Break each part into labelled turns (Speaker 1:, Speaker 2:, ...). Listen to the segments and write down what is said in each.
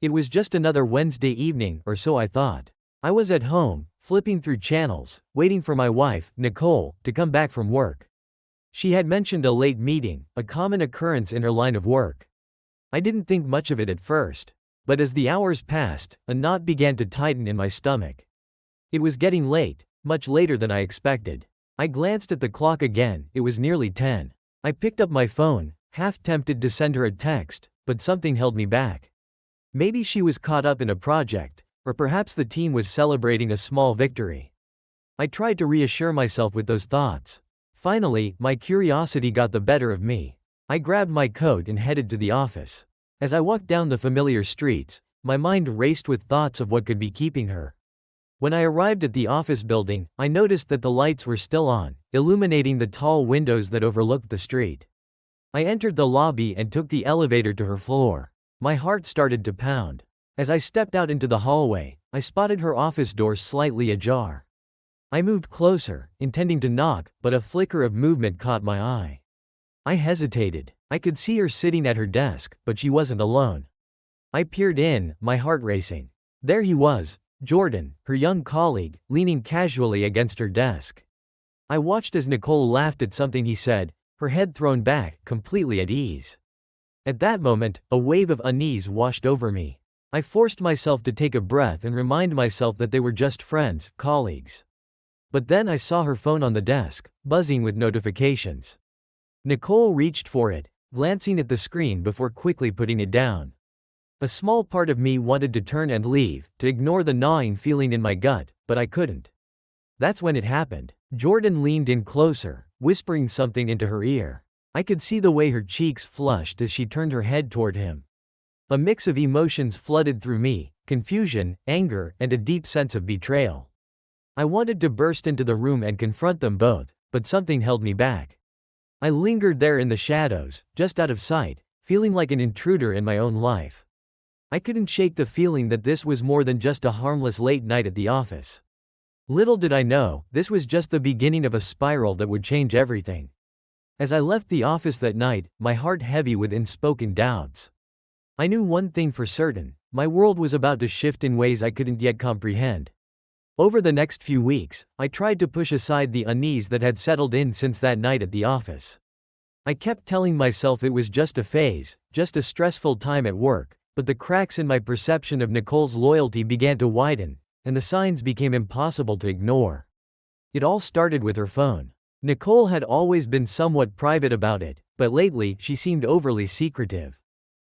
Speaker 1: It was just another Wednesday evening, or so I thought. I was at home, flipping through channels, waiting for my wife, Nicole, to come back from work. She had mentioned a late meeting, a common occurrence in her line of work. I didn't think much of it at first. But as the hours passed, a knot began to tighten in my stomach. It was getting late, much later than I expected. I glanced at the clock again, it was nearly 10. I picked up my phone, half tempted to send her a text, but something held me back. Maybe she was caught up in a project, or perhaps the team was celebrating a small victory. I tried to reassure myself with those thoughts. Finally, my curiosity got the better of me. I grabbed my coat and headed to the office. As I walked down the familiar streets, my mind raced with thoughts of what could be keeping her. When I arrived at the office building, I noticed that the lights were still on, illuminating the tall windows that overlooked the street. I entered the lobby and took the elevator to her floor. My heart started to pound. As I stepped out into the hallway, I spotted her office door slightly ajar. I moved closer, intending to knock, but a flicker of movement caught my eye. I hesitated. I could see her sitting at her desk, but she wasn't alone. I peered in, my heart racing. There he was, Jordan, her young colleague, leaning casually against her desk. I watched as Nicole laughed at something he said, her head thrown back, completely at ease. At that moment, a wave of unease washed over me. I forced myself to take a breath and remind myself that they were just friends, colleagues. But then I saw her phone on the desk, buzzing with notifications. Nicole reached for it, glancing at the screen before quickly putting it down. A small part of me wanted to turn and leave, to ignore the gnawing feeling in my gut, but I couldn't. That's when it happened. Jordan leaned in closer, whispering something into her ear. I could see the way her cheeks flushed as she turned her head toward him. A mix of emotions flooded through me, confusion, anger, and a deep sense of betrayal. I wanted to burst into the room and confront them both, but something held me back. I lingered there in the shadows, just out of sight, feeling like an intruder in my own life. I couldn't shake the feeling that this was more than just a harmless late night at the office. Little did I know, this was just the beginning of a spiral that would change everything. As I left the office that night, my heart heavy with unspoken doubts. I knew one thing for certain, my world was about to shift in ways I couldn't yet comprehend. Over the next few weeks, I tried to push aside the unease that had settled in since that night at the office. I kept telling myself it was just a phase, just a stressful time at work, but the cracks in my perception of Nicole's loyalty began to widen, and the signs became impossible to ignore. It all started with her phone. Nicole had always been somewhat private about it, but lately she seemed overly secretive.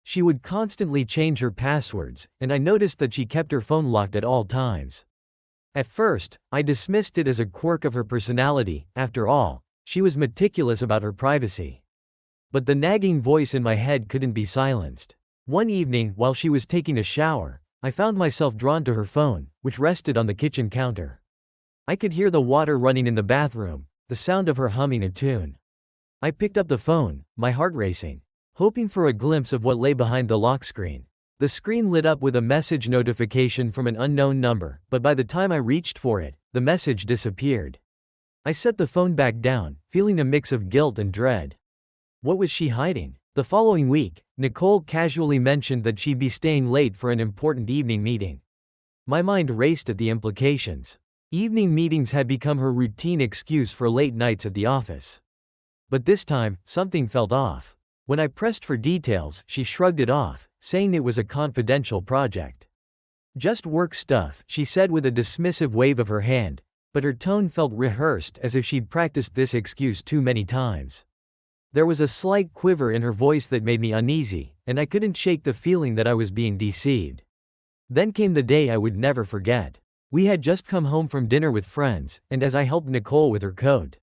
Speaker 1: She would constantly change her passwords, and I noticed that she kept her phone locked at all times. At first, I dismissed it as a quirk of her personality. After all, she was meticulous about her privacy. But the nagging voice in my head couldn't be silenced. One evening, while she was taking a shower, I found myself drawn to her phone, which rested on the kitchen counter. I could hear the water running in the bathroom, the sound of her humming a tune. I picked up the phone, my heart racing, hoping for a glimpse of what lay behind the lock screen. The screen lit up with a message notification from an unknown number, but by the time I reached for it, the message disappeared. I set the phone back down, feeling a mix of guilt and dread. What was she hiding? The following week, Nicole casually mentioned that she'd be staying late for an important evening meeting. My mind raced at the implications. Evening meetings had become her routine excuse for late nights at the office. But this time, something felt off. When I pressed for details, she shrugged it off, saying it was a confidential project. Just work stuff, she said with a dismissive wave of her hand, but her tone felt rehearsed as if she'd practiced this excuse too many times. There was a slight quiver in her voice that made me uneasy, and I couldn't shake the feeling that I was being deceived. Then came the day I would never forget. We had just come home from dinner with friends, and as I helped Nicole with her coat,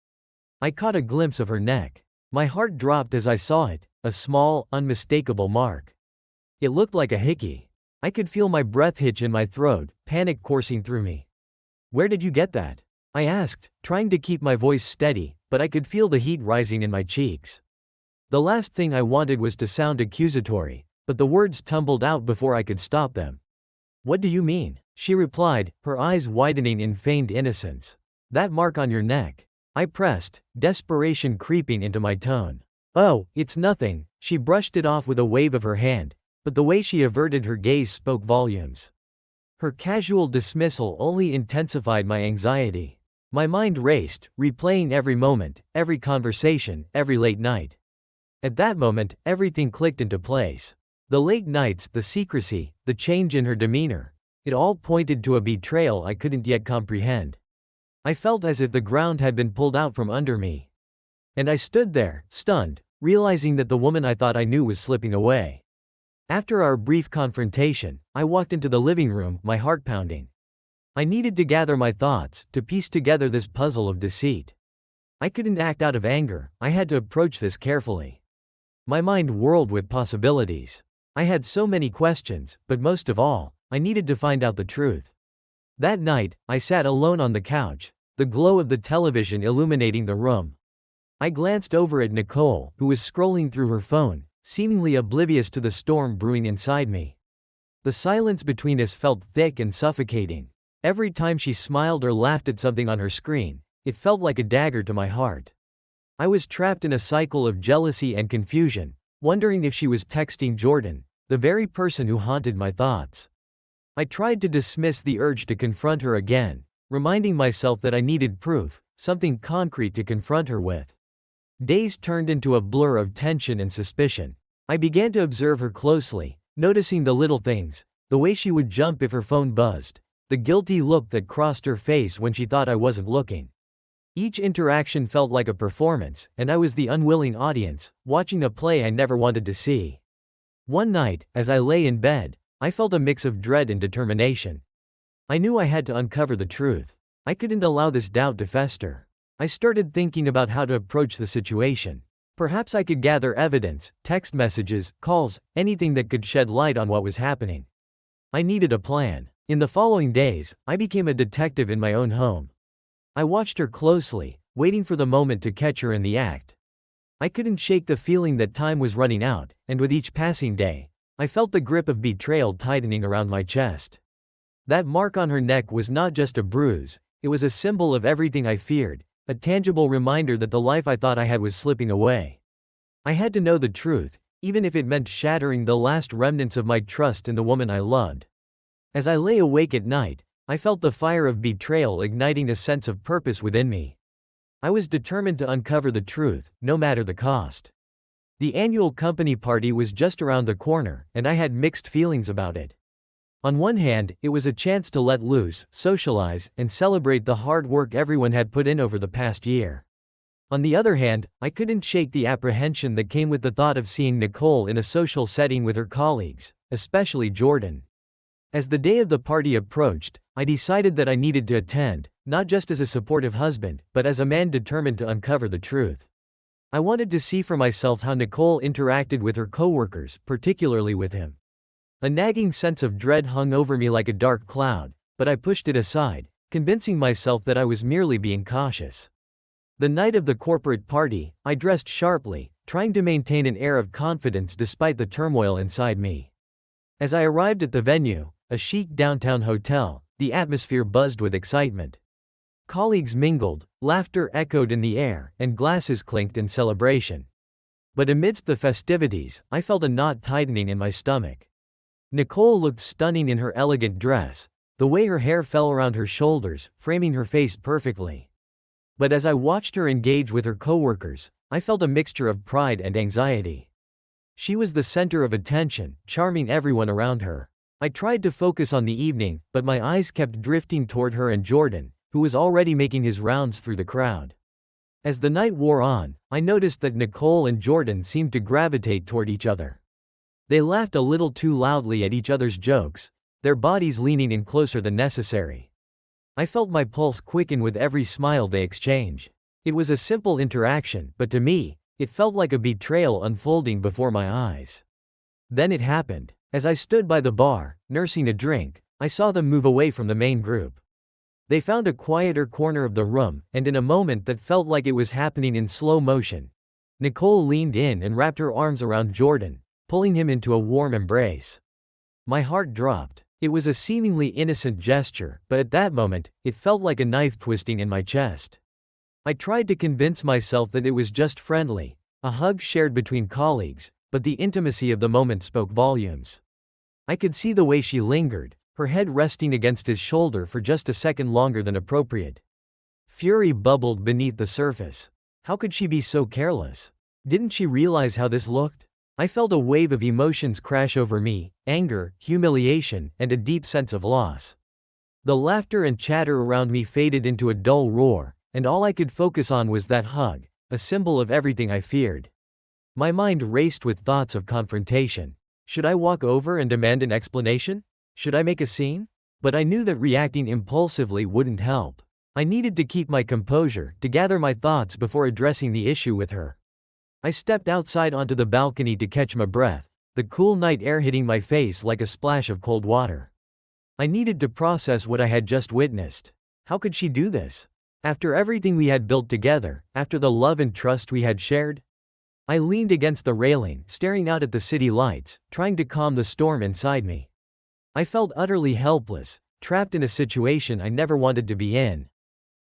Speaker 1: I caught a glimpse of her neck. My heart dropped as I saw it, a small, unmistakable mark. It looked like a hickey. I could feel my breath hitch in my throat, panic coursing through me. "Where did you get that?" I asked, trying to keep my voice steady, but I could feel the heat rising in my cheeks. The last thing I wanted was to sound accusatory, but the words tumbled out before I could stop them. "What do you mean?" she replied, her eyes widening in feigned innocence. "That mark on your neck." I pressed, desperation creeping into my tone. "Oh, it's nothing," she brushed it off with a wave of her hand, but the way she averted her gaze spoke volumes. Her casual dismissal only intensified my anxiety. My mind raced, replaying every moment, every conversation, every late night. At that moment, everything clicked into place. The late nights, the secrecy, the change in her demeanor. It all pointed to a betrayal I couldn't yet comprehend. I felt as if the ground had been pulled out from under me. And I stood there, stunned, realizing that the woman I thought I knew was slipping away. After our brief confrontation, I walked into the living room, my heart pounding. I needed to gather my thoughts, to piece together this puzzle of deceit. I couldn't act out of anger, I had to approach this carefully. My mind whirled with possibilities. I had so many questions, but most of all, I needed to find out the truth. That night, I sat alone on the couch, the glow of the television illuminating the room. I glanced over at Nicole, who was scrolling through her phone, seemingly oblivious to the storm brewing inside me. The silence between us felt thick and suffocating. Every time she smiled or laughed at something on her screen, it felt like a dagger to my heart. I was trapped in a cycle of jealousy and confusion, wondering if she was texting Jordan, the very person who haunted my thoughts. I tried to dismiss the urge to confront her again, reminding myself that I needed proof, something concrete to confront her with. Days turned into a blur of tension and suspicion. I began to observe her closely, noticing the little things, the way she would jump if her phone buzzed, the guilty look that crossed her face when she thought I wasn't looking. Each interaction felt like a performance, and I was the unwilling audience, watching a play I never wanted to see. One night, as I lay in bed, I felt a mix of dread and determination. I knew I had to uncover the truth. I couldn't allow this doubt to fester. I started thinking about how to approach the situation. Perhaps I could gather evidence, text messages, calls, anything that could shed light on what was happening. I needed a plan. In the following days, I became a detective in my own home. I watched her closely, waiting for the moment to catch her in the act. I couldn't shake the feeling that time was running out, and with each passing day, I felt the grip of betrayal tightening around my chest. That mark on her neck was not just a bruise, it was a symbol of everything I feared, a tangible reminder that the life I thought I had was slipping away. I had to know the truth, even if it meant shattering the last remnants of my trust in the woman I loved. As I lay awake at night, I felt the fire of betrayal igniting a sense of purpose within me. I was determined to uncover the truth, no matter the cost. The annual company party was just around the corner, and I had mixed feelings about it. On one hand, it was a chance to let loose, socialize, and celebrate the hard work everyone had put in over the past year. On the other hand, I couldn't shake the apprehension that came with the thought of seeing Nicole in a social setting with her colleagues, especially Jordan. As the day of the party approached, I decided that I needed to attend, not just as a supportive husband, but as a man determined to uncover the truth. I wanted to see for myself how Nicole interacted with her coworkers, particularly with him. A nagging sense of dread hung over me like a dark cloud, but I pushed it aside, convincing myself that I was merely being cautious. The night of the corporate party, I dressed sharply, trying to maintain an air of confidence despite the turmoil inside me. As I arrived at the venue, a chic downtown hotel, the atmosphere buzzed with excitement. Colleagues mingled, laughter echoed in the air, and glasses clinked in celebration. But amidst the festivities, I felt a knot tightening in my stomach. Nicole looked stunning in her elegant dress, the way her hair fell around her shoulders, framing her face perfectly. But as I watched her engage with her coworkers, I felt a mixture of pride and anxiety. She was the center of attention, charming everyone around her. I tried to focus on the evening, but my eyes kept drifting toward her and Jordan, who was already making his rounds through the crowd. As the night wore on, I noticed that Nicole and Jordan seemed to gravitate toward each other. They laughed a little too loudly at each other's jokes, their bodies leaning in closer than necessary. I felt my pulse quicken with every smile they exchanged. It was a simple interaction, but to me, it felt like a betrayal unfolding before my eyes. Then it happened. As I stood by the bar, nursing a drink, I saw them move away from the main group. They found a quieter corner of the room, and in a moment that felt like it was happening in slow motion, Nicole leaned in and wrapped her arms around Jordan, pulling him into a warm embrace. My heart dropped. It was a seemingly innocent gesture, but at that moment, it felt like a knife twisting in my chest. I tried to convince myself that it was just friendly, a hug shared between colleagues, but the intimacy of the moment spoke volumes. I could see the way she lingered, her head resting against his shoulder for just a second longer than appropriate. Fury bubbled beneath the surface. How could she be so careless? Didn't she realize how this looked? I felt a wave of emotions crash over me: anger, humiliation, and a deep sense of loss. The laughter and chatter around me faded into a dull roar, and all I could focus on was that hug, a symbol of everything I feared. My mind raced with thoughts of confrontation. Should I walk over and demand an explanation? Should I make a scene? But I knew that reacting impulsively wouldn't help. I needed to keep my composure, to gather my thoughts before addressing the issue with her. I stepped outside onto the balcony to catch my breath, the cool night air hitting my face like a splash of cold water. I needed to process what I had just witnessed. How could she do this? After everything we had built together, after the love and trust we had shared? I leaned against the railing, staring out at the city lights, trying to calm the storm inside me. I felt utterly helpless, trapped in a situation I never wanted to be in.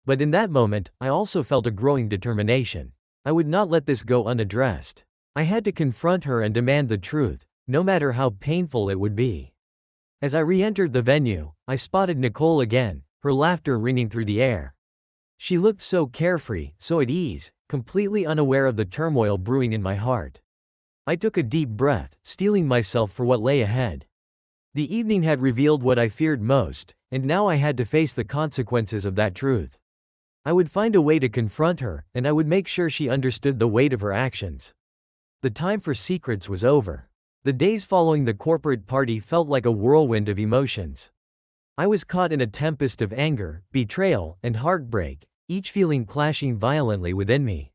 Speaker 1: But in that moment, I also felt a growing determination. I would not let this go unaddressed. I had to confront her and demand the truth, no matter how painful it would be. As I re-entered the venue, I spotted Nicole again, her laughter ringing through the air. She looked so carefree, so at ease, completely unaware of the turmoil brewing in my heart. I took a deep breath, steeling myself for what lay ahead. The evening had revealed what I feared most, and now I had to face the consequences of that truth. I would find a way to confront her, and I would make sure she understood the weight of her actions. The time for secrets was over. The days following the corporate party felt like a whirlwind of emotions. I was caught in a tempest of anger, betrayal, and heartbreak, each feeling clashing violently within me.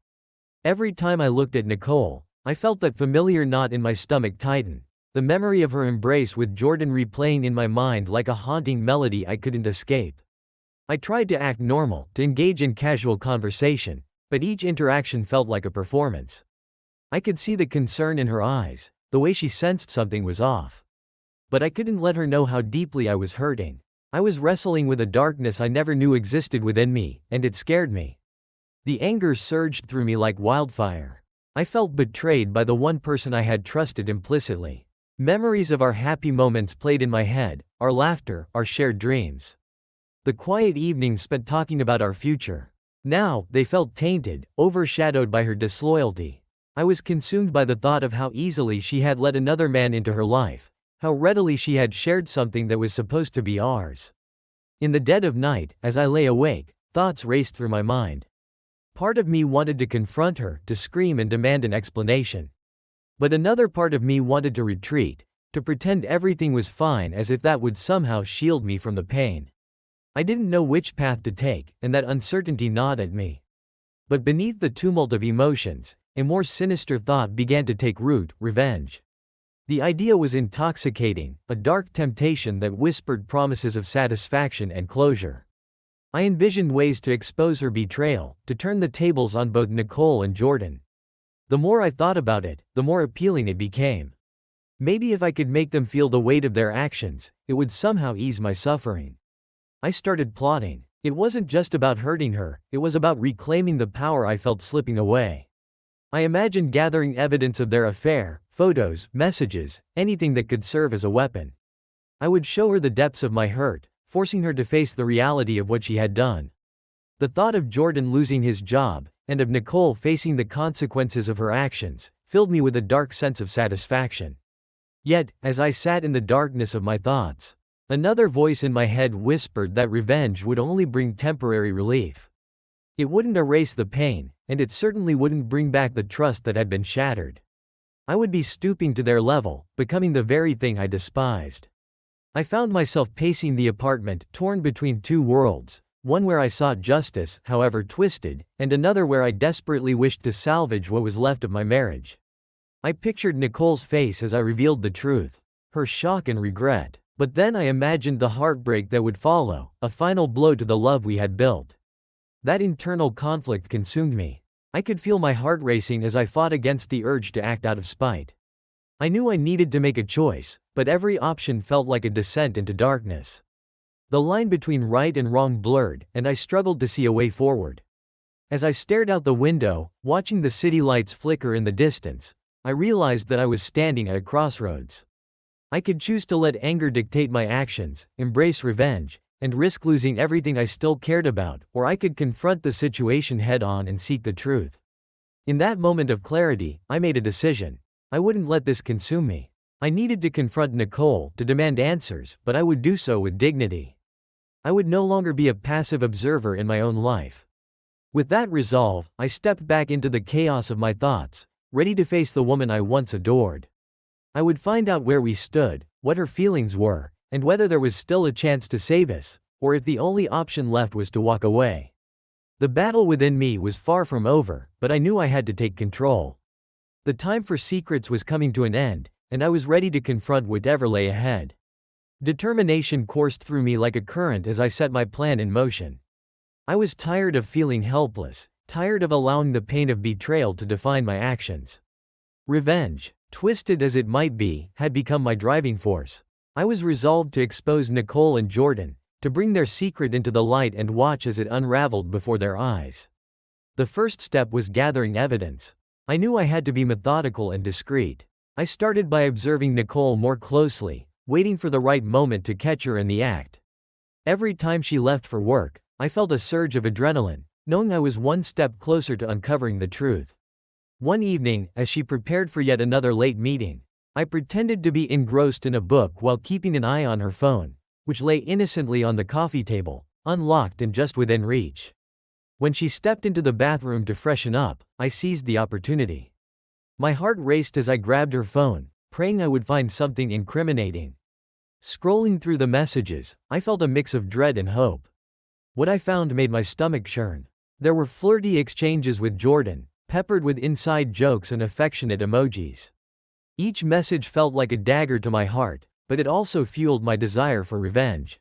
Speaker 1: Every time I looked at Nicole, I felt that familiar knot in my stomach tighten, the memory of her embrace with Jordan replaying in my mind like a haunting melody I couldn't escape. I tried to act normal, to engage in casual conversation, but each interaction felt like a performance. I could see the concern in her eyes, the way she sensed something was off. But I couldn't let her know how deeply I was hurting. I was wrestling with a darkness I never knew existed within me, and it scared me. The anger surged through me like wildfire. I felt betrayed by the one person I had trusted implicitly. Memories of our happy moments played in my head, our laughter, our shared dreams. The quiet evenings spent talking about our future. Now, they felt tainted, overshadowed by her disloyalty. I was consumed by the thought of how easily she had let another man into her life, how readily she had shared something that was supposed to be ours. In the dead of night, as I lay awake, thoughts raced through my mind. Part of me wanted to confront her, to scream and demand an explanation. But another part of me wanted to retreat, to pretend everything was fine as if that would somehow shield me from the pain. I didn't know which path to take, and that uncertainty gnawed at me. But beneath the tumult of emotions, a more sinister thought began to take root: revenge. The idea was intoxicating, a dark temptation that whispered promises of satisfaction and closure. I envisioned ways to expose her betrayal, to turn the tables on both Nicole and Jordan. The more I thought about it, the more appealing it became. Maybe if I could make them feel the weight of their actions, it would somehow ease my suffering. I started plotting. It wasn't just about hurting her, it was about reclaiming the power I felt slipping away. I imagined gathering evidence of their affair, photos, messages, anything that could serve as a weapon. I would show her the depths of my hurt, forcing her to face the reality of what she had done. The thought of Jordan losing his job, and of Nicole facing the consequences of her actions, filled me with a dark sense of satisfaction. Yet, as I sat in the darkness of my thoughts, another voice in my head whispered that revenge would only bring temporary relief. It wouldn't erase the pain, and it certainly wouldn't bring back the trust that had been shattered. I would be stooping to their level, becoming the very thing I despised. I found myself pacing the apartment, torn between two worlds, one where I sought justice, however twisted, and another where I desperately wished to salvage what was left of my marriage. I pictured Nicole's face as I revealed the truth, her shock and regret. But then I imagined the heartbreak that would follow, a final blow to the love we had built. That internal conflict consumed me. I could feel my heart racing as I fought against the urge to act out of spite. I knew I needed to make a choice, but every option felt like a descent into darkness. The line between right and wrong blurred, and I struggled to see a way forward. As I stared out the window, watching the city lights flicker in the distance, I realized that I was standing at a crossroads. I could choose to let anger dictate my actions, embrace revenge, and risk losing everything I still cared about, or I could confront the situation head-on and seek the truth. In that moment of clarity, I made a decision. I wouldn't let this consume me. I needed to confront Nicole, to demand answers, but I would do so with dignity. I would no longer be a passive observer in my own life. With that resolve, I stepped back into the chaos of my thoughts, ready to face the woman I once adored. I would find out where we stood, what her feelings were, and whether there was still a chance to save us, or if the only option left was to walk away. The battle within me was far from over, but I knew I had to take control. The time for secrets was coming to an end, and I was ready to confront whatever lay ahead. Determination coursed through me like a current as I set my plan in motion. I was tired of feeling helpless, tired of allowing the pain of betrayal to define my actions. Revenge, twisted as it might be, had become my driving force. I was resolved to expose Nicole and Jordan, to bring their secret into the light and watch as it unraveled before their eyes. The first step was gathering evidence. I knew I had to be methodical and discreet. I started by observing Nicole more closely, waiting for the right moment to catch her in the act. Every time she left for work, I felt a surge of adrenaline, knowing I was one step closer to uncovering the truth. One evening, as she prepared for yet another late meeting, I pretended to be engrossed in a book while keeping an eye on her phone, which lay innocently on the coffee table, unlocked and just within reach. When she stepped into the bathroom to freshen up, I seized the opportunity. My heart raced as I grabbed her phone, praying I would find something incriminating. Scrolling through the messages, I felt a mix of dread and hope. What I found made my stomach churn. There were flirty exchanges with Jordan, peppered with inside jokes and affectionate emojis. Each message felt like a dagger to my heart, but it also fueled my desire for revenge.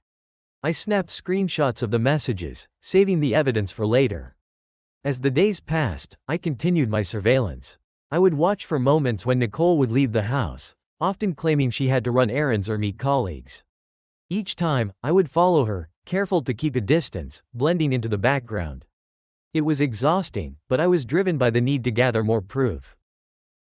Speaker 1: I snapped screenshots of the messages, saving the evidence for later. As the days passed, I continued my surveillance. I would watch for moments when Nicole would leave the house, often claiming she had to run errands or meet colleagues. Each time, I would follow her, careful to keep a distance, blending into the background. It was exhausting, but I was driven by the need to gather more proof.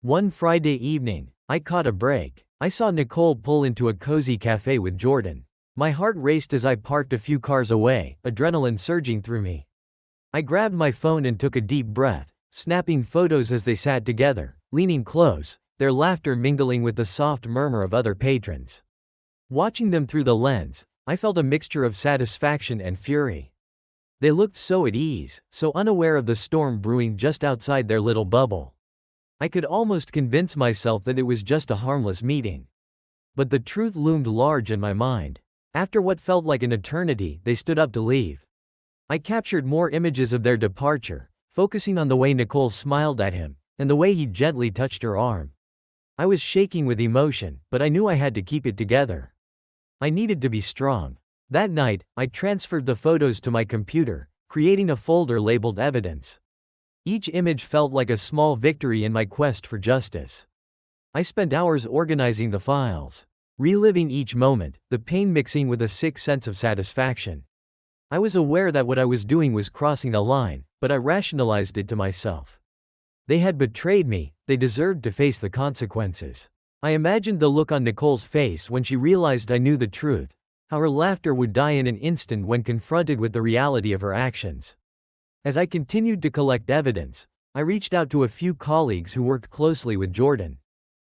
Speaker 1: One Friday evening, I caught a break. I saw Nicole pull into a cozy cafe with Jordan. My heart raced as I parked a few cars away, adrenaline surging through me. I grabbed my phone and took a deep breath, snapping photos as they sat together, leaning close, their laughter mingling with the soft murmur of other patrons. Watching them through the lens, I felt a mixture of satisfaction and fury. They looked so at ease, so unaware of the storm brewing just outside their little bubble. I could almost convince myself that it was just a harmless meeting. But the truth loomed large in my mind. After what felt like an eternity, they stood up to leave. I captured more images of their departure, focusing on the way Nicole smiled at him, and the way he gently touched her arm. I was shaking with emotion, but I knew I had to keep it together. I needed to be strong. That night, I transferred the photos to my computer, creating a folder labeled Evidence. Each image felt like a small victory in my quest for justice. I spent hours organizing the files, reliving each moment, the pain mixing with a sick sense of satisfaction. I was aware that what I was doing was crossing a line, but I rationalized it to myself. They had betrayed me, they deserved to face the consequences. I imagined the look on Nicole's face when she realized I knew the truth, how her laughter would die in an instant when confronted with the reality of her actions. As I continued to collect evidence, I reached out to a few colleagues who worked closely with Jordan.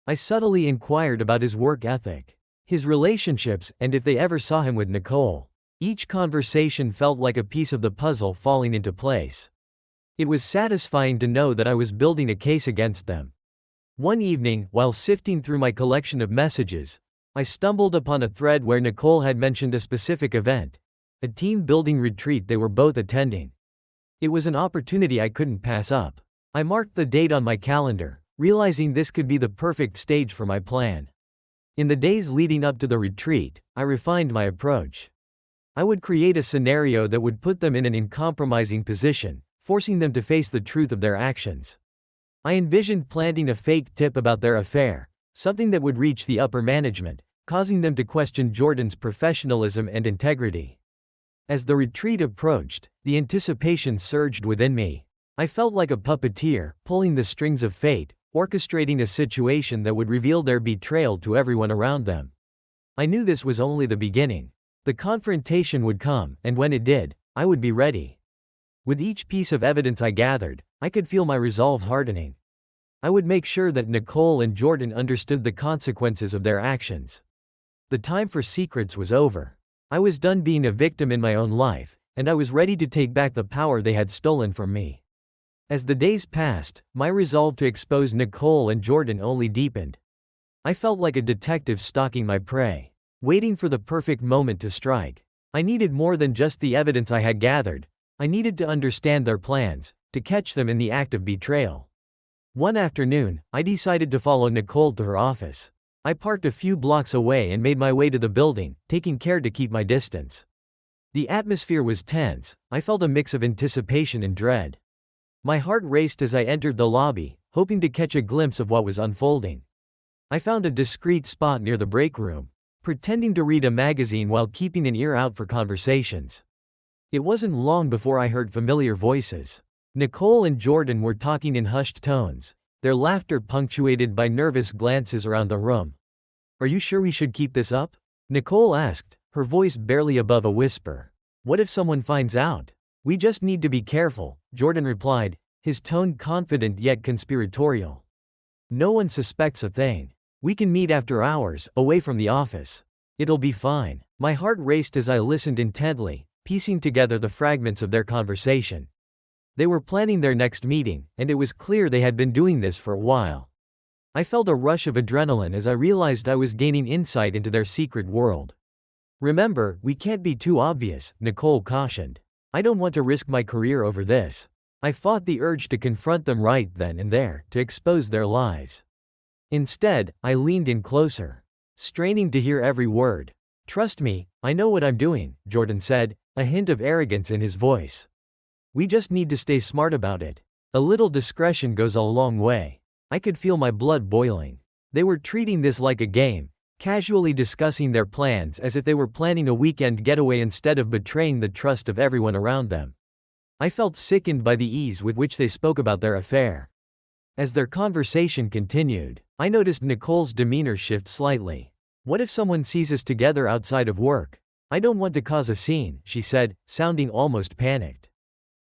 Speaker 1: I subtly inquired about his work ethic, his relationships, and if they ever saw him with Nicole. Each conversation felt like a piece of the puzzle falling into place. It was satisfying to know that I was building a case against them. One evening, while sifting through my collection of messages, I stumbled upon a thread where Nicole had mentioned a specific event, a team-building retreat they were both attending. It was an opportunity I couldn't pass up. I marked the date on my calendar, realizing this could be the perfect stage for my plan. In the days leading up to the retreat, I refined my approach. I would create a scenario that would put them in an uncompromising position, forcing them to face the truth of their actions. I envisioned planting a fake tip about their affair, something that would reach the upper management, causing them to question Jordan's professionalism and integrity. As the retreat approached, the anticipation surged within me. I felt like a puppeteer, pulling the strings of fate, orchestrating a situation that would reveal their betrayal to everyone around them. I knew this was only the beginning. The confrontation would come, and when it did, I would be ready. With each piece of evidence I gathered, I could feel my resolve hardening. I would make sure that Nicole and Jordan understood the consequences of their actions. The time for secrets was over. I was done being a victim in my own life, and I was ready to take back the power they had stolen from me. As the days passed, my resolve to expose Nicole and Jordan only deepened. I felt like a detective stalking my prey, waiting for the perfect moment to strike. I needed more than just the evidence I had gathered. I needed to understand their plans, to catch them in the act of betrayal. One afternoon, I decided to follow Nicole to her office. I parked a few blocks away and made my way to the building, taking care to keep my distance. The atmosphere was tense. I felt a mix of anticipation and dread. My heart raced as I entered the lobby, hoping to catch a glimpse of what was unfolding. I found a discreet spot near the break room, pretending to read a magazine while keeping an ear out for conversations. It wasn't long before I heard familiar voices. Nicole and Jordan were talking in hushed tones, their laughter punctuated by nervous glances around the room. "Are you sure we should keep this up?" Nicole asked, her voice barely above a whisper. "What if someone finds out?" "We just need to be careful," Jordan replied, his tone confident yet conspiratorial. "No one suspects a thing. We can meet after hours, away from the office. It'll be fine." My heart raced as I listened intently, piecing together the fragments of their conversation. They were planning their next meeting, and it was clear they had been doing this for a while. I felt a rush of adrenaline as I realized I was gaining insight into their secret world. "Remember, we can't be too obvious," Nicole cautioned. "I don't want to risk my career over this." I fought the urge to confront them right then and there, to expose their lies. Instead, I leaned in closer, straining to hear every word. "Trust me, I know what I'm doing," Jordan said, a hint of arrogance in his voice. "We just need to stay smart about it. A little discretion goes a long way." I could feel my blood boiling. They were treating this like a game, casually discussing their plans as if they were planning a weekend getaway instead of betraying the trust of everyone around them. I felt sickened by the ease with which they spoke about their affair. As their conversation continued, I noticed Nicole's demeanor shift slightly. "What if someone sees us together outside of work? I don't want to cause a scene," she said, sounding almost panicked.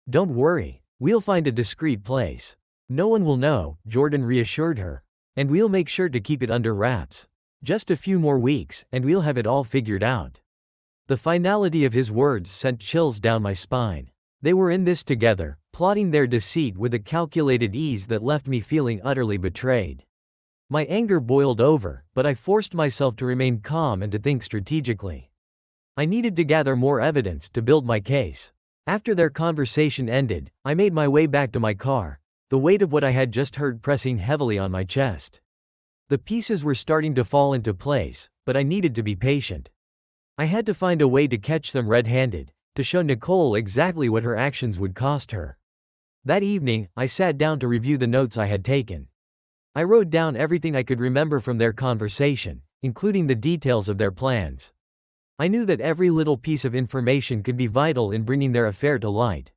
Speaker 1: "Don't worry, we'll find a discreet place. No one will know," Jordan reassured her. "And we'll make sure to keep it under wraps. Just a few more weeks, and we'll have it all figured out." The finality of his words sent chills down my spine. They were in this together, plotting their deceit with a calculated ease that left me feeling utterly betrayed. My anger boiled over, but I forced myself to remain calm and to think strategically. I needed to gather more evidence to build my case. After their conversation ended, I made my way back to my car, the weight of what I had just heard pressing heavily on my chest. The pieces were starting to fall into place, but I needed to be patient. I had to find a way to catch them red-handed, to show Nicole exactly what her actions would cost her. That evening, I sat down to review the notes I had taken. I wrote down everything I could remember from their conversation, including the details of their plans. I knew that every little piece of information could be vital in bringing their affair to light.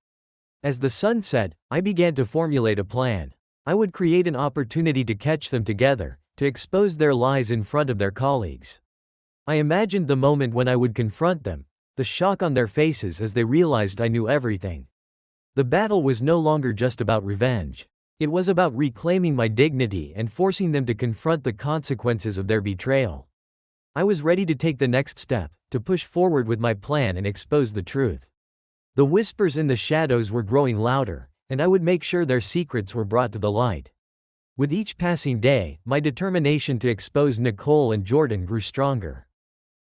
Speaker 1: As the sun set, I began to formulate a plan. I would create an opportunity to catch them together, to expose their lies in front of their colleagues. I imagined the moment when I would confront them, the shock on their faces as they realized I knew everything. The battle was no longer just about revenge. It was about reclaiming my dignity and forcing them to confront the consequences of their betrayal. I was ready to take the next step, to push forward with my plan and expose the truth. The whispers in the shadows were growing louder, and I would make sure their secrets were brought to the light. With each passing day, my determination to expose Nicole and Jordan grew stronger.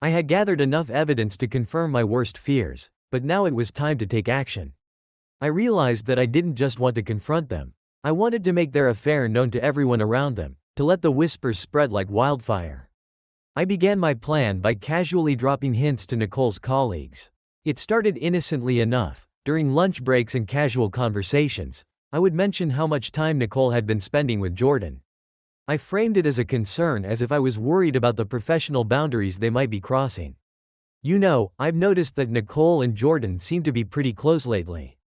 Speaker 1: I had gathered enough evidence to confirm my worst fears, but now it was time to take action. I realized that I didn't just want to confront them. I wanted to make their affair known to everyone around them, to let the whispers spread like wildfire. I began my plan by casually dropping hints to Nicole's colleagues. It started innocently enough. During lunch breaks and casual conversations, I would mention how much time Nicole had been spending with Jordan. I framed it as a concern, as if I was worried about the professional boundaries they might be crossing. "You know, I've noticed that Nicole and Jordan seem to be pretty close lately,"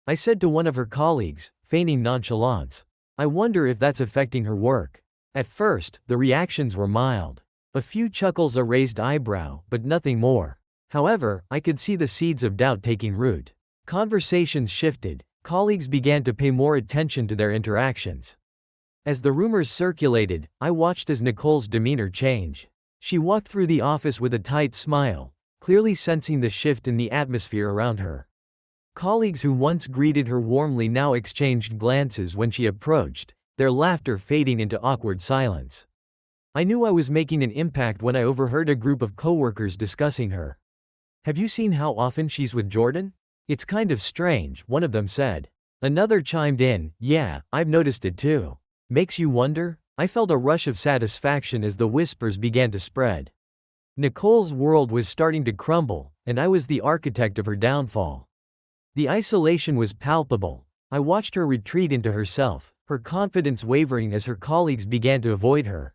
Speaker 1: I said to one of her colleagues, feigning nonchalance. I wonder if that's affecting her work. At first, the reactions were mild. A few chuckles, a raised eyebrow, but nothing more. However, I could see the seeds of doubt taking root. Conversations shifted. Colleagues began to pay more attention to their interactions. As the rumors circulated, I watched as Nicole's demeanor change. She walked through the office with a tight smile, clearly sensing the shift in the atmosphere around her. Colleagues who once greeted her warmly now exchanged glances when she approached, their laughter fading into awkward silence. I knew I was making an impact when I overheard a group of coworkers discussing her. "Have you seen how often she's with Jordan? It's kind of strange," one of them said. Another chimed in, "Yeah, I've noticed it too. Makes you wonder?" I felt a rush of satisfaction as the whispers began to spread. Nicole's world was starting to crumble, and I was the architect of her downfall. The isolation was palpable. I watched her retreat into herself, her confidence wavering as her colleagues began to avoid her.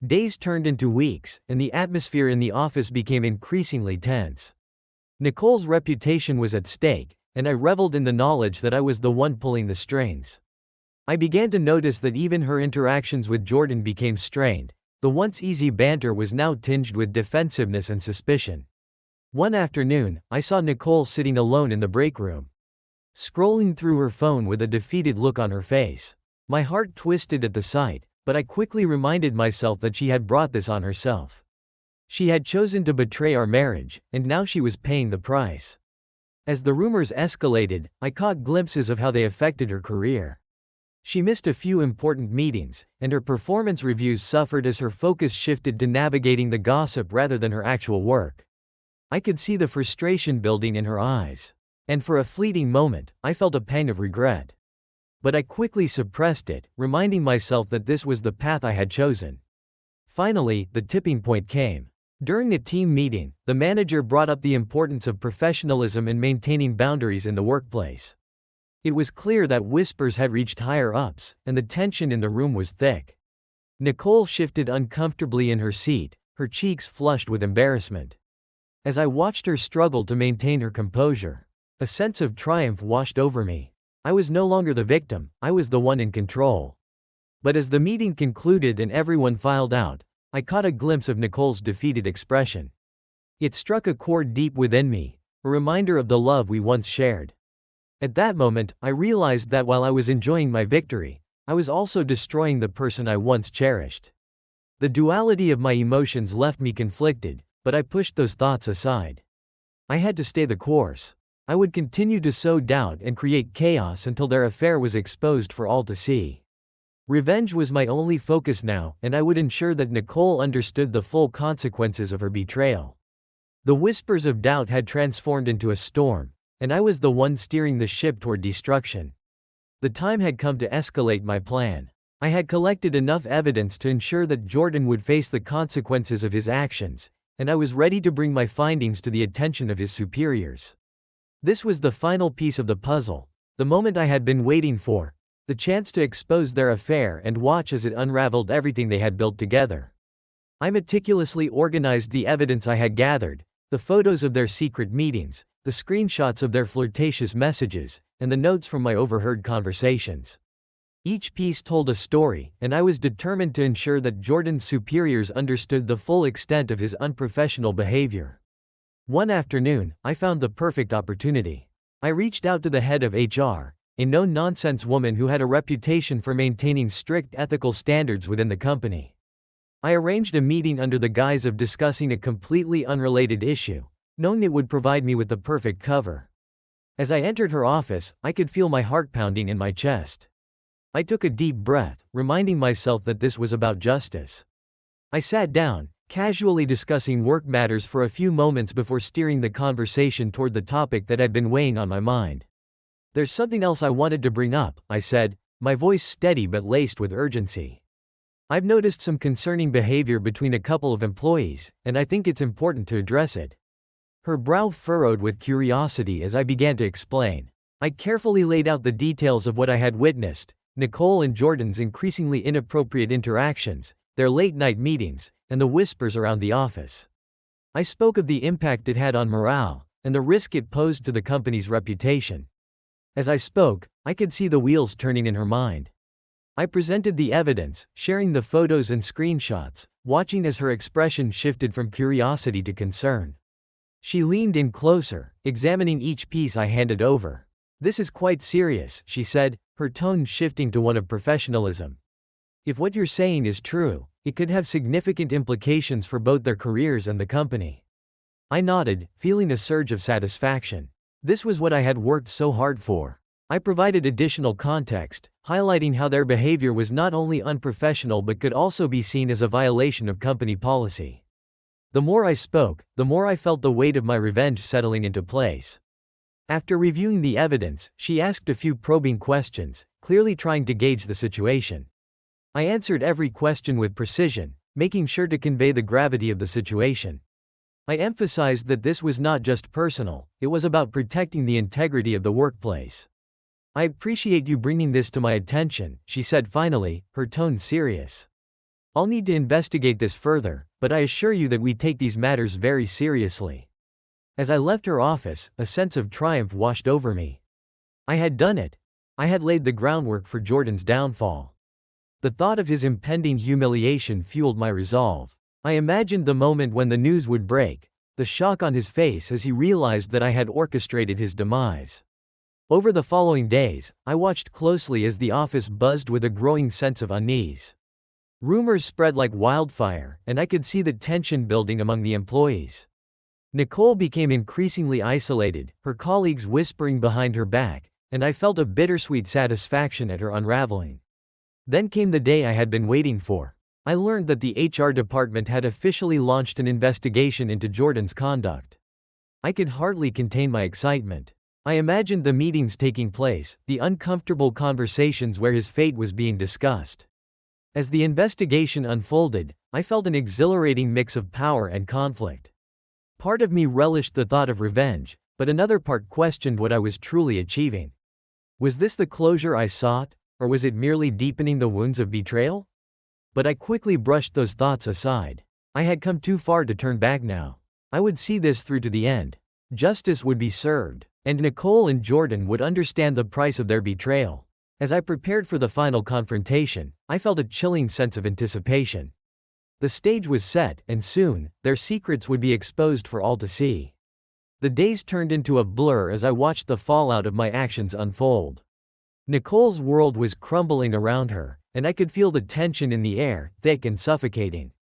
Speaker 1: Days turned into weeks, and the atmosphere in the office became increasingly tense. Nicole's reputation was at stake, and I reveled in the knowledge that I was the one pulling the strings. I began to notice that even her interactions with Jordan became strained. The once easy banter was now tinged with defensiveness and suspicion. One afternoon, I saw Nicole sitting alone in the break room, scrolling through her phone with a defeated look on her face. My heart twisted at the sight, but I quickly reminded myself that she had brought this on herself. She had chosen to betray our marriage, and now she was paying the price. As the rumors escalated, I caught glimpses of how they affected her career. She missed a few important meetings, and her performance reviews suffered as her focus shifted to navigating the gossip rather than her actual work. I could see the frustration building in her eyes. And for a fleeting moment, I felt a pang of regret. But I quickly suppressed it, reminding myself that this was the path I had chosen. Finally, the tipping point came. During a team meeting, the manager brought up the importance of professionalism and maintaining boundaries in the workplace. It was clear that whispers had reached higher ups, and the tension in the room was thick. Nicole shifted uncomfortably in her seat, her cheeks flushed with embarrassment. As I watched her struggle to maintain her composure, a sense of triumph washed over me. I was no longer the victim, I was the one in control. But as the meeting concluded and everyone filed out, I caught a glimpse of Nicole's defeated expression. It struck a chord deep within me, a reminder of the love we once shared. At that moment, I realized that while I was enjoying my victory, I was also destroying the person I once cherished. The duality of my emotions left me conflicted, but I pushed those thoughts aside. I had to stay the course. I would continue to sow doubt and create chaos until their affair was exposed for all to see. Revenge was my only focus now, and I would ensure that Nicole understood the full consequences of her betrayal. The whispers of doubt had transformed into a storm, and I was the one steering the ship toward destruction. The time had come to escalate my plan. I had collected enough evidence to ensure that Jordan would face the consequences of his actions, and I was ready to bring my findings to the attention of his superiors. This was the final piece of the puzzle, the moment I had been waiting for, the chance to expose their affair and watch as it unraveled everything they had built together. I meticulously organized the evidence I had gathered, the photos of their secret meetings, the screenshots of their flirtatious messages, and the notes from my overheard conversations. Each piece told a story, and I was determined to ensure that Jordan's superiors understood the full extent of his unprofessional behavior. One afternoon, I found the perfect opportunity. I reached out to the head of HR, a no-nonsense woman who had a reputation for maintaining strict ethical standards within the company. I arranged a meeting under the guise of discussing a completely unrelated issue, knowing it would provide me with the perfect cover. As I entered her office, I could feel my heart pounding in my chest. I took a deep breath, reminding myself that this was about justice. I sat down, casually discussing work matters for a few moments before steering the conversation toward the topic that had been weighing on my mind. "There's something else I wanted to bring up," I said, my voice steady but laced with urgency. "I've noticed some concerning behavior between a couple of employees, and I think it's important to address it." Her brow furrowed with curiosity as I began to explain. I carefully laid out the details of what I had witnessed: Nicole and Jordan's increasingly inappropriate interactions, their late-night meetings, and the whispers around the office. I spoke of the impact it had on morale, and the risk it posed to the company's reputation. As I spoke, I could see the wheels turning in her mind. I presented the evidence, sharing the photos and screenshots, watching as her expression shifted from curiosity to concern. She leaned in closer, examining each piece I handed over. "This is quite serious," she said, her tone shifting to one of professionalism. "If what you're saying is true, it could have significant implications for both their careers and the company." I nodded, feeling a surge of satisfaction. This was what I had worked so hard for. I provided additional context, highlighting how their behavior was not only unprofessional but could also be seen as a violation of company policy. The more I spoke, the more I felt the weight of my revenge settling into place. After reviewing the evidence, she asked a few probing questions, clearly trying to gauge the situation. I answered every question with precision, making sure to convey the gravity of the situation. I emphasized that this was not just personal, it was about protecting the integrity of the workplace. "I appreciate you bringing this to my attention," she said finally, her tone serious. "I'll need to investigate this further, but I assure you that we take these matters very seriously." As I left her office, a sense of triumph washed over me. I had done it. I had laid the groundwork for Jordan's downfall. The thought of his impending humiliation fueled my resolve. I imagined the moment when the news would break, the shock on his face as he realized that I had orchestrated his demise. Over the following days, I watched closely as the office buzzed with a growing sense of unease. Rumors spread like wildfire, and I could see the tension building among the employees. Nicole became increasingly isolated, her colleagues whispering behind her back, and I felt a bittersweet satisfaction at her unraveling. Then came the day I had been waiting for. I learned that the HR department had officially launched an investigation into Jordan's conduct. I could hardly contain my excitement. I imagined the meetings taking place, the uncomfortable conversations where his fate was being discussed. As the investigation unfolded, I felt an exhilarating mix of power and conflict. Part of me relished the thought of revenge, but another part questioned what I was truly achieving. Was this the closure I sought, or was it merely deepening the wounds of betrayal? But I quickly brushed those thoughts aside. I had come too far to turn back now. I would see this through to the end. Justice would be served, and Nicole and Jordan would understand the price of their betrayal. As I prepared for the final confrontation, I felt a chilling sense of anticipation. The stage was set, and soon, their secrets would be exposed for all to see. The days turned into a blur as I watched the fallout of my actions unfold. Nicole's world was crumbling around her, and I could feel the tension in the air, thick and suffocating.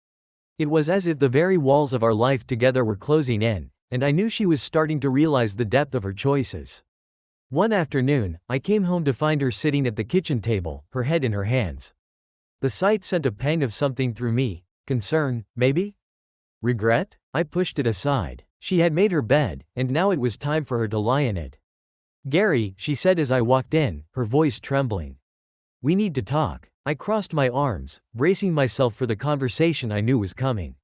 Speaker 1: It was as if the very walls of our life together were closing in, and I knew she was starting to realize the depth of her choices. One afternoon, I came home to find her sitting at the kitchen table, her head in her hands. The sight sent a pang of something through me. Concern, maybe? Regret? I pushed it aside. She had made her bed, and now it was time for her to lie in it. "Gary," she said as I walked in, her voice trembling. "We need to talk." I crossed my arms, bracing myself for the conversation I knew was coming.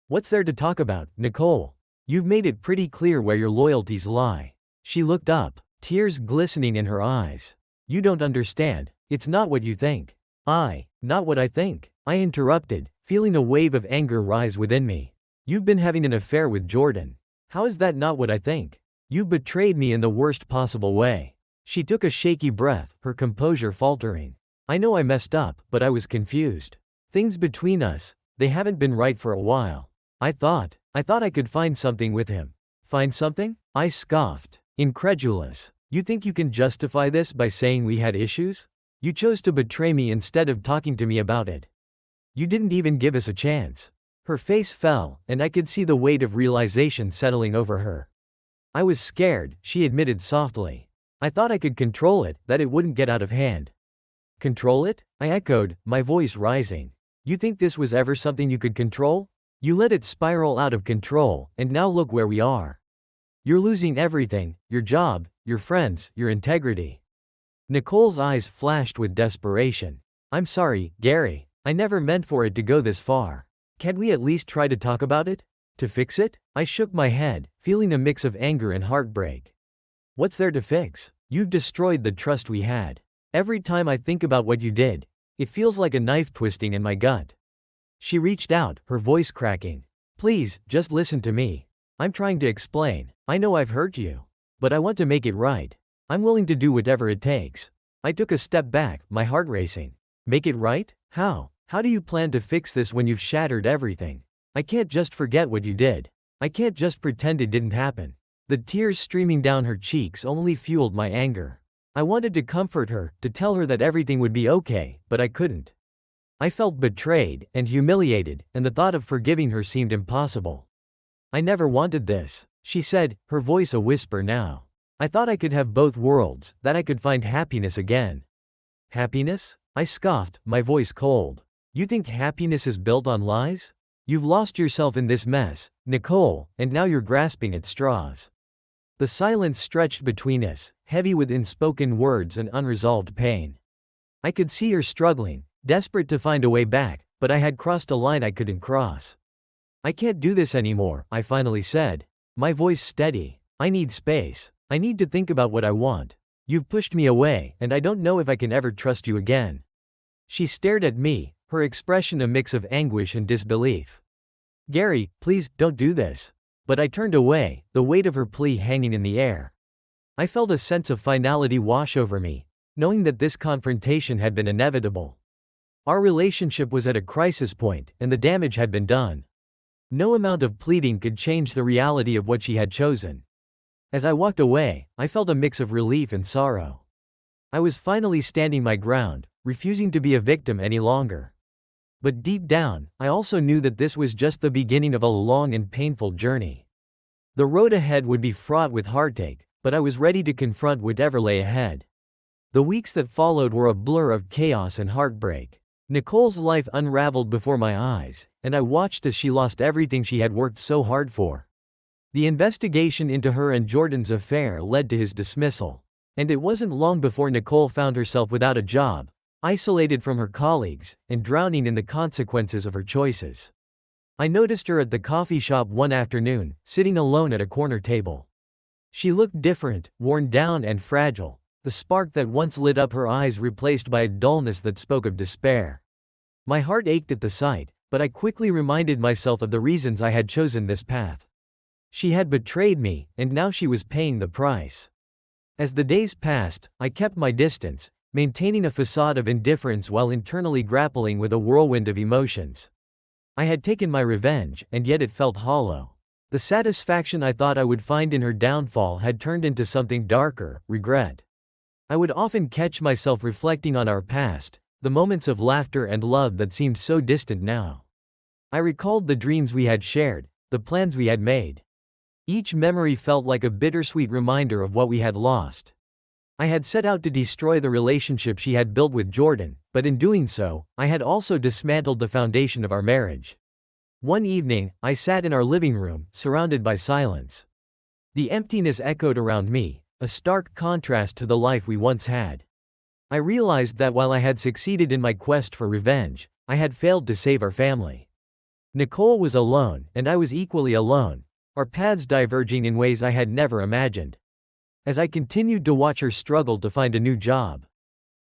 Speaker 1: "What's there to talk about, Nicole? You've made it pretty clear where your loyalties lie." She looked up, tears glistening in her eyes. "You don't understand. It's not what you think." Not what I think," I interrupted, feeling a wave of anger rise within me. "You've been having an affair with Jordan. How is that not what I think? You've betrayed me in the worst possible way." She took a shaky breath, her composure faltering. "I know I messed up, but I was confused. Things between us, they haven't been right for a while. I thought I could find something with him." "Find something?" I scoffed, incredulous. "You think you can justify this by saying we had issues? You chose to betray me instead of talking to me about it. You didn't even give us a chance." Her face fell, and I could see the weight of realization settling over her. "I was scared," she admitted softly. "I thought I could control it, that it wouldn't get out of hand." "Control it?" I echoed, my voice rising. "You think this was ever something you could control? You let it spiral out of control, and now look where we are. You're losing everything, your job, your friends, your integrity." Nicole's eyes flashed with desperation. "I'm sorry, Gary. I never meant for it to go this far. Can't we at least try to talk about it? To fix it?" I shook my head, feeling a mix of anger and heartbreak. "What's there to fix? You've destroyed the trust we had. Every time I think about what you did, it feels like a knife twisting in my gut." She reached out, her voice cracking. "Please, just listen to me. I'm trying to explain. I know I've hurt you. But I want to make it right. I'm willing to do whatever it takes." I took a step back, my heart racing. Make it right? How? How do you plan to fix this when you've shattered everything? I can't just forget what you did. I can't just pretend it didn't happen. The tears streaming down her cheeks only fueled my anger. I wanted to comfort her, to tell her that everything would be okay, but I couldn't. I felt betrayed and humiliated, and the thought of forgiving her seemed impossible. I never wanted this, she said, her voice a whisper now. I thought I could have both worlds, that I could find happiness again. Happiness? I scoffed, my voice cold. You think happiness is built on lies? You've lost yourself in this mess, Nicole, and now you're grasping at straws. The silence stretched between us, heavy with unspoken words and unresolved pain. I could see her struggling, desperate to find a way back, but I had crossed a line I couldn't cross. I can't do this anymore, I finally said. My voice steady. I need space. I need to think about what I want. You've pushed me away, and I don't know if I can ever trust you again. She stared at me, her expression a mix of anguish and disbelief. Gary, please, don't do this. But I turned away, the weight of her plea hanging in the air. I felt a sense of finality wash over me, knowing that this confrontation had been inevitable. Our relationship was at a crisis point, and the damage had been done. No amount of pleading could change the reality of what she had chosen. As I walked away, I felt a mix of relief and sorrow. I was finally standing my ground, refusing to be a victim any longer. But deep down, I also knew that this was just the beginning of a long and painful journey. The road ahead would be fraught with heartache, but I was ready to confront whatever lay ahead. The weeks that followed were a blur of chaos and heartbreak. Nicole's life unraveled before my eyes, and I watched as she lost everything she had worked so hard for. The investigation into her and Jordan's affair led to his dismissal. And it wasn't long before Nicole found herself without a job, isolated from her colleagues, and drowning in the consequences of her choices. I noticed her at the coffee shop one afternoon, sitting alone at a corner table. She looked different, worn down and fragile, the spark that once lit up her eyes replaced by a dullness that spoke of despair. My heart ached at the sight, but I quickly reminded myself of the reasons I had chosen this path. She had betrayed me, and now she was paying the price. As the days passed, I kept my distance, maintaining a facade of indifference while internally grappling with a whirlwind of emotions. I had taken my revenge, and yet it felt hollow. The satisfaction I thought I would find in her downfall had turned into something darker, regret. I would often catch myself reflecting on our past, the moments of laughter and love that seemed so distant now. I recalled the dreams we had shared, the plans we had made. Each memory felt like a bittersweet reminder of what we had lost. I had set out to destroy the relationship she had built with Jordan, but in doing so, I had also dismantled the foundation of our marriage. One evening, I sat in our living room, surrounded by silence. The emptiness echoed around me, a stark contrast to the life we once had. I realized that while I had succeeded in my quest for revenge, I had failed to save our family. Nicole was alone, and I was equally alone, our paths diverging in ways I had never imagined. As I continued to watch her struggle to find a new job,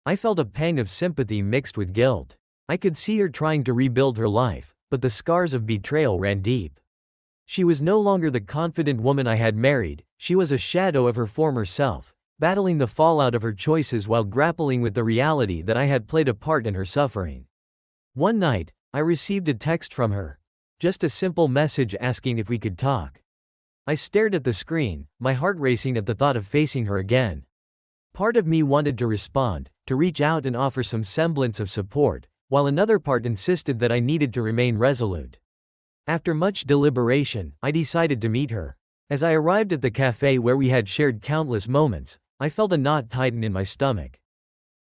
Speaker 1: I felt a pang of sympathy mixed with guilt. I could see her trying to rebuild her life, but the scars of betrayal ran deep. She was no longer the confident woman I had married, she was a shadow of her former self, battling the fallout of her choices while grappling with the reality that I had played a part in her suffering. One night, I received a text from her. Just a simple message asking if we could talk. I stared at the screen, my heart racing at the thought of facing her again. Part of me wanted to respond, to reach out and offer some semblance of support, while another part insisted that I needed to remain resolute. After much deliberation, I decided to meet her. As I arrived at the cafe where we had shared countless moments, I felt a knot tighten in my stomach.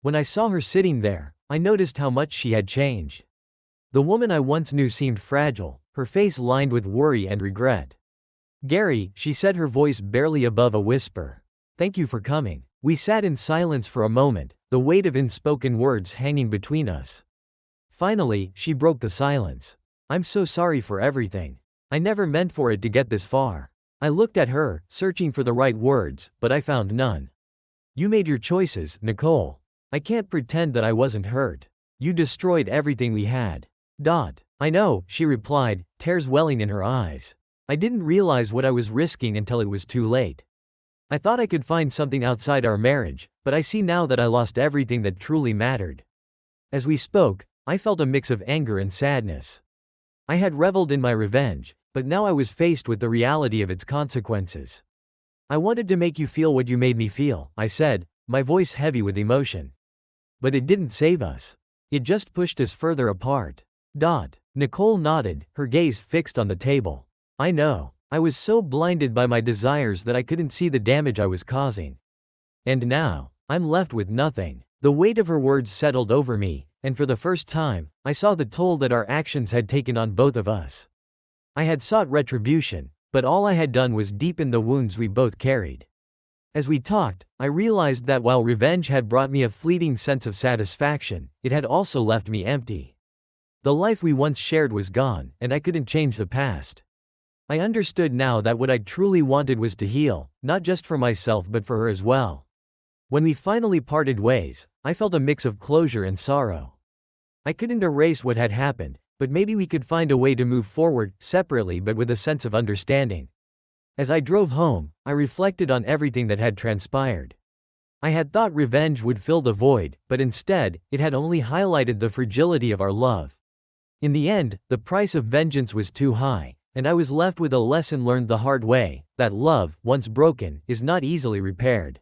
Speaker 1: When I saw her sitting there, I noticed how much she had changed. The woman I once knew seemed fragile, her face lined with worry and regret. Gary, she said, her voice barely above a whisper. Thank you for coming. We sat in silence for a moment, the weight of unspoken words hanging between us. Finally, she broke the silence. I'm so sorry for everything. I never meant for it to get this far. I looked at her, searching for the right words, but I found none. You made your choices, Nicole. I can't pretend that I wasn't hurt. You destroyed everything we had. I know, she replied, tears welling in her eyes. I didn't realize what I was risking until it was too late. I thought I could find something outside our marriage, but I see now that I lost everything that truly mattered. As we spoke, I felt a mix of anger and sadness. I had reveled in my revenge, but now I was faced with the reality of its consequences. I wanted to make you feel what you made me feel, I said, my voice heavy with emotion. But it didn't save us. It just pushed us further apart. Nicole nodded, her gaze fixed on the table. I know. I was so blinded by my desires that I couldn't see the damage I was causing. And now, I'm left with nothing. The weight of her words settled over me, and for the first time, I saw the toll that our actions had taken on both of us. I had sought retribution, but all I had done was deepen the wounds we both carried. As we talked, I realized that while revenge had brought me a fleeting sense of satisfaction, it had also left me empty. The life we once shared was gone, and I couldn't change the past. I understood now that what I truly wanted was to heal, not just for myself but for her as well. When we finally parted ways, I felt a mix of closure and sorrow. I couldn't erase what had happened, but maybe we could find a way to move forward, separately but with a sense of understanding. As I drove home, I reflected on everything that had transpired. I had thought revenge would fill the void, but instead, it had only highlighted the fragility of our love. In the end, the price of vengeance was too high, and I was left with a lesson learned the hard way, that love, once broken, is not easily repaired.